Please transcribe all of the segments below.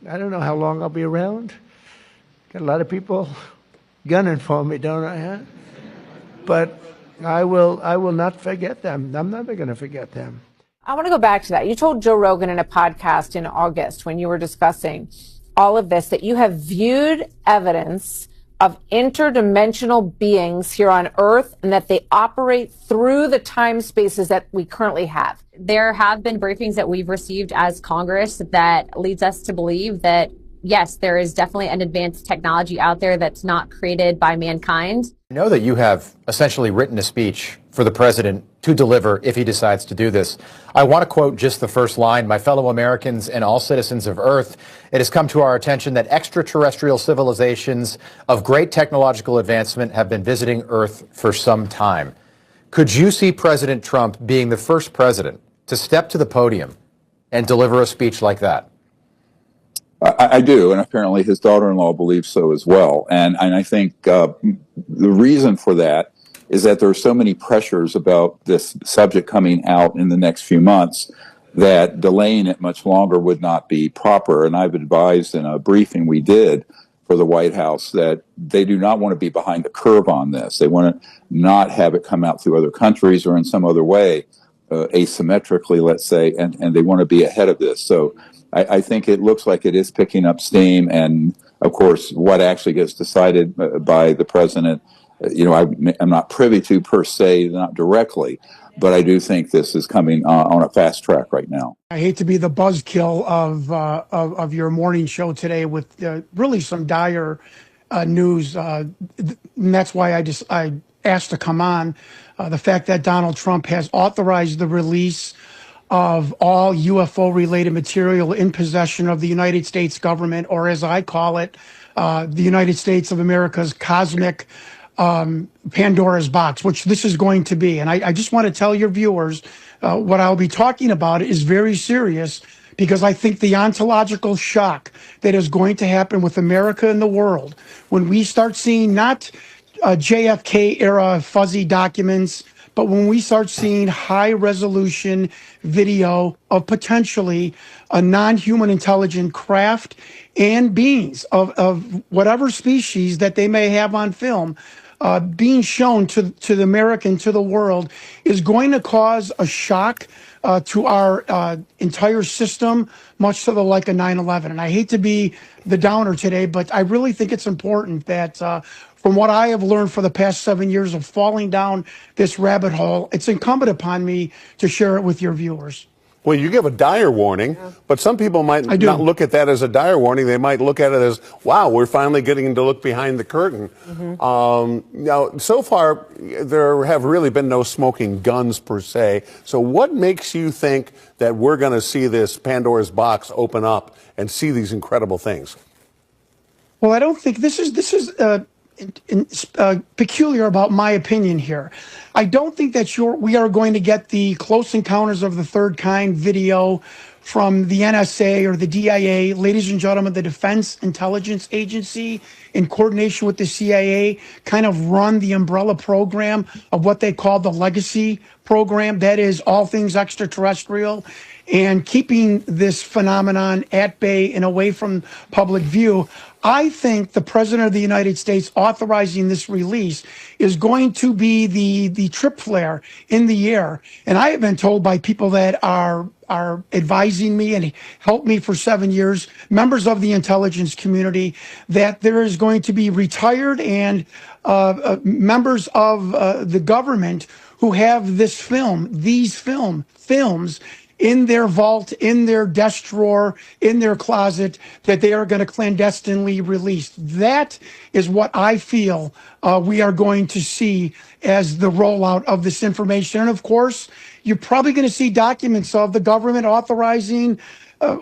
I don't know how long I'll be around. Got a lot of people gunning for me, don't I? Huh? But I will not forget them. I'm never going to forget them. I want to go back to that. You told Joe Rogan in a podcast in August when you were discussing all of this that you have viewed evidence of interdimensional beings here on Earth and that they operate through the time spaces that we currently have. There have been briefings that we've received as Congress that leads us to believe that, yes, there is definitely an advanced technology out there that's not created by mankind. I know that you have essentially written a speech for the president to deliver if he decides to do this. I want to quote just the first line. My fellow Americans and all citizens of Earth, it has come to our attention that extraterrestrial civilizations of great technological advancement have been visiting Earth for some time. Could you see President Trump being the first president to step to the podium and deliver a speech like that? I do, and apparently his daughter-in-law believes so as well. And I think the reason for that is that there are so many pressures about this subject coming out in the next few months that delaying it much longer would not be proper. And I've advised in a briefing we did for the White House that they do not want to be behind the curve on this. They want to not have it come out through other countries or in some other way, asymmetrically, let's say, and they want to be ahead of this. So I think it looks like it is picking up steam. And of course, what actually gets decided by the president, I'm not privy to per se, not directly, but I do think this is coming on a fast track right now. I hate to be the buzzkill of your morning show today with really some dire news. And that's why I asked to come on. The fact that Donald Trump has authorized the release of all UFO-related material in possession of the United States government, or as I call it, the United States of America's cosmic Pandora's box, which this is going to be. And I just want to tell your viewers what I'll be talking about is very serious, because I think the ontological shock that is going to happen with America and the world when we start seeing not JFK-era fuzzy documents, but when we start seeing high-resolution video of potentially a non-human intelligent craft and beings of whatever species that they may have on film being shown to the American, to the world, is going to cause a shock to our entire system, much to the like of 9/11. And I hate to be the downer today, but I really think it's important that from what I have learned for the past 7 years of falling down this rabbit hole, it's incumbent upon me to share it with your viewers. Well, you give a dire warning, but some people might not look at that as a dire warning. They might look at it as, wow, we're finally getting to look behind the curtain. Now, so far, there have really been no smoking guns per se. So what makes you think that we're going to see this Pandora's box open up and see these incredible things? Well, I don't think this is peculiar about my opinion here. I don't think that we are going to get the Close Encounters of the Third Kind video from the NSA or the DIA. Ladies and gentlemen, the Defense Intelligence Agency, in coordination with the CIA, kind of run the umbrella program of what they call the legacy program. That is all things extraterrestrial, and keeping this phenomenon at bay and away from public view. I think the President of the United States authorizing this release is going to be the trip flare in the air. And I have been told by people that are advising me and helped me for 7 years, members of the intelligence community, that there is going to be retired and members of the government who have these films in their vault, in their desk drawer, in their closet, that they are going to clandestinely release. That is what I feel we are going to see as the rollout of this information. And of course, you're probably going to see documents of the government authorizing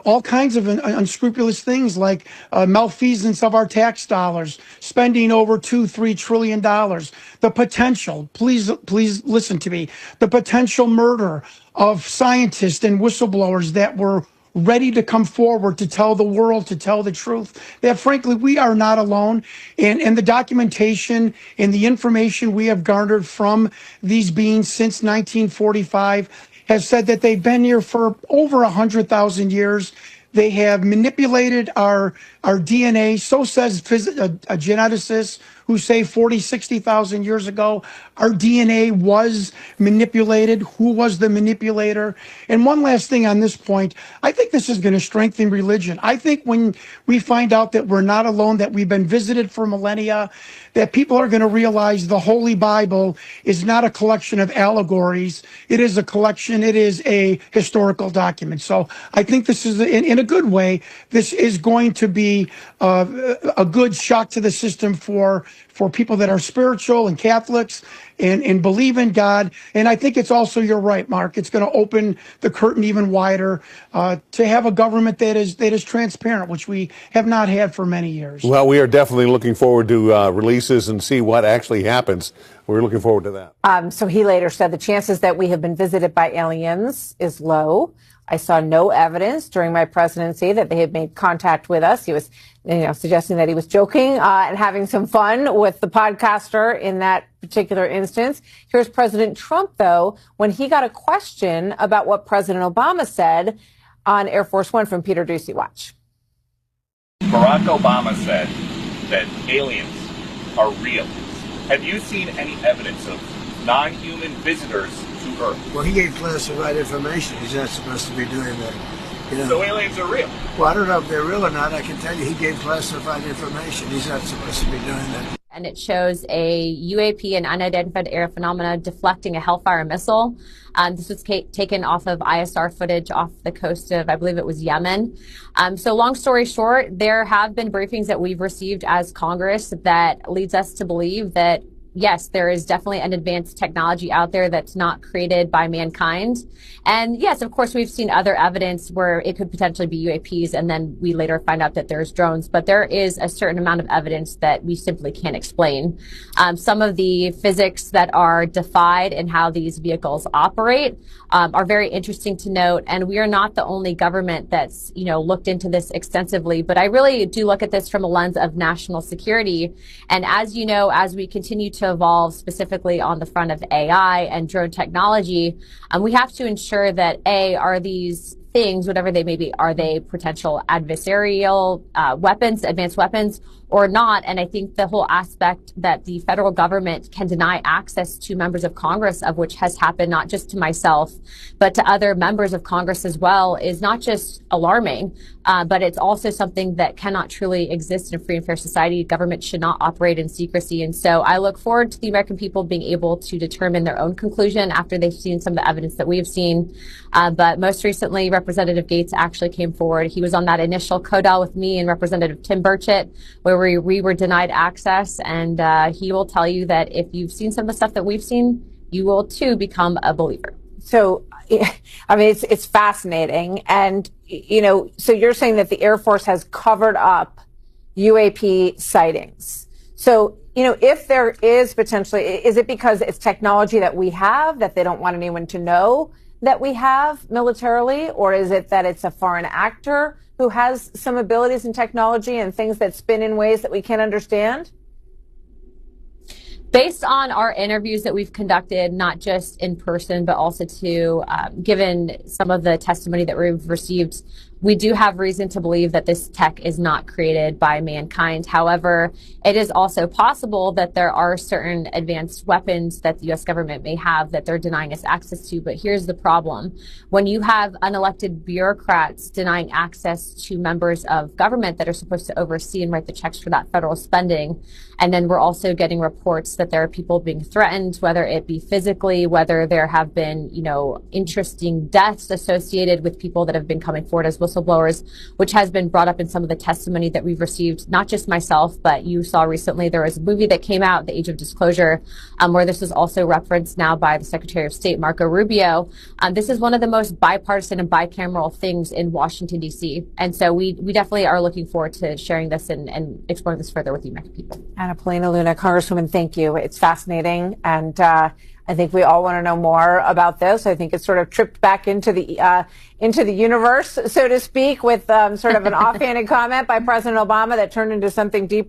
all kinds of unscrupulous things like malfeasance of our tax dollars, spending over $2-3 trillion, the potential, please listen to me, the potential murder of scientists and whistleblowers that were ready to come forward to tell the world, to tell the truth, that frankly, we are not alone. And the documentation and the information we have garnered from these beings since 1945 has said that they've been here for over 100,000 years. They have manipulated our DNA. So says a geneticist who say 40, 60,000 years ago, our DNA was manipulated. Who was the manipulator? And one last thing on this point, I think this is going to strengthen religion. I think when we find out that we're not alone, that we've been visited for millennia, that people are going to realize the Holy Bible is not a collection of allegories. It is a collection. It is a historical document. So I think this is, in a good way, this is going to be a good shock to the system for people that are spiritual and Catholics and believe in God. And I think it's also, you're right, Mark, it's going to open the curtain even wider to have a government that is transparent, which we have not had for many years. Well, we are definitely looking forward to releases and see what actually happens. We're looking forward to that. So he later said the chances that we have been visited by aliens is low. I saw no evidence during my presidency that they had made contact with us. He was, suggesting that he was joking and having some fun with the podcaster in that particular instance. Here's President Trump, though, when he got a question about what President Obama said on Air Force One from Peter Doocy. Watch. Barack Obama said that aliens are real. Have you seen any evidence of non-human visitors to Earth? Well, he gave classified information. He's not supposed to be doing that. So aliens are real? Well, I don't know if they're real or not. I can tell you he gave classified information. He's not supposed to be doing that. And it shows a UAP, an unidentified air phenomena, deflecting a Hellfire missile. This was taken off of ISR footage off the coast of, I believe it was Yemen. So long story short, there have been briefings that we've received as Congress that leads us to believe that, yes, there is definitely an advanced technology out there that's not created by mankind. And yes, of course, we've seen other evidence where it could potentially be UAPs, and then we later find out that there's drones. But there is a certain amount of evidence that we simply can't explain. Some of the physics that are defied in how these vehicles operate are very interesting to note. And we are not the only government that's, looked into this extensively. But I really do look at this from a lens of national security. And as you know, as we continue to evolve, specifically on the front of AI and drone technology, we have to ensure that are these things, whatever they may be, are they potential adversarial weapons, advanced weapons, or not? And I think the whole aspect that the federal government can deny access to members of Congress, of which has happened not just to myself, but to other members of Congress as well, is not just alarming, but it's also something that cannot truly exist in a free and fair society. Government should not operate in secrecy. And so I look forward to the American people being able to determine their own conclusion after they've seen some of the evidence that we have seen. But most recently, Representative Gates actually came forward. He was on that initial CODEL with me and Representative Tim Burchett, where we were denied access. And he will tell you that if you've seen some of the stuff that we've seen, you will too become a believer. So, I mean, it's fascinating. And, so you're saying that the Air Force has covered up UAP sightings. So, if there is potentially, is it because it's technology that we have that they don't want anyone to know that we have militarily? Or is it that it's a foreign actor who has some abilities in technology and things that spin in ways that we can't understand? Based on our interviews that we've conducted, not just in person, but also given some of the testimony that we've received, we do have reason to believe that this tech is not created by mankind. However, it is also possible that there are certain advanced weapons that the U.S. government may have that they're denying us access to. But here's the problem. When you have unelected bureaucrats denying access to members of government that are supposed to oversee and write the checks for that federal spending, and then we're also getting reports that there are people being threatened, whether it be physically, whether there have been, interesting deaths associated with people that have been coming forward as whistleblowers, which has been brought up in some of the testimony that we've received, not just myself, but you saw recently there was a movie that came out, The Age of Disclosure, where this was also referenced now by the Secretary of State, Marco Rubio. This is one of the most bipartisan and bicameral things in Washington, D.C. And so we definitely are looking forward to sharing this and exploring this further with the American people. Anna Paulina Luna, Congresswoman, thank you. It's fascinating. And I think we all want to know more about this. I think it's sort of tripped back into the universe, so to speak, with sort of an offhanded comment by President Obama that turned into something deeper.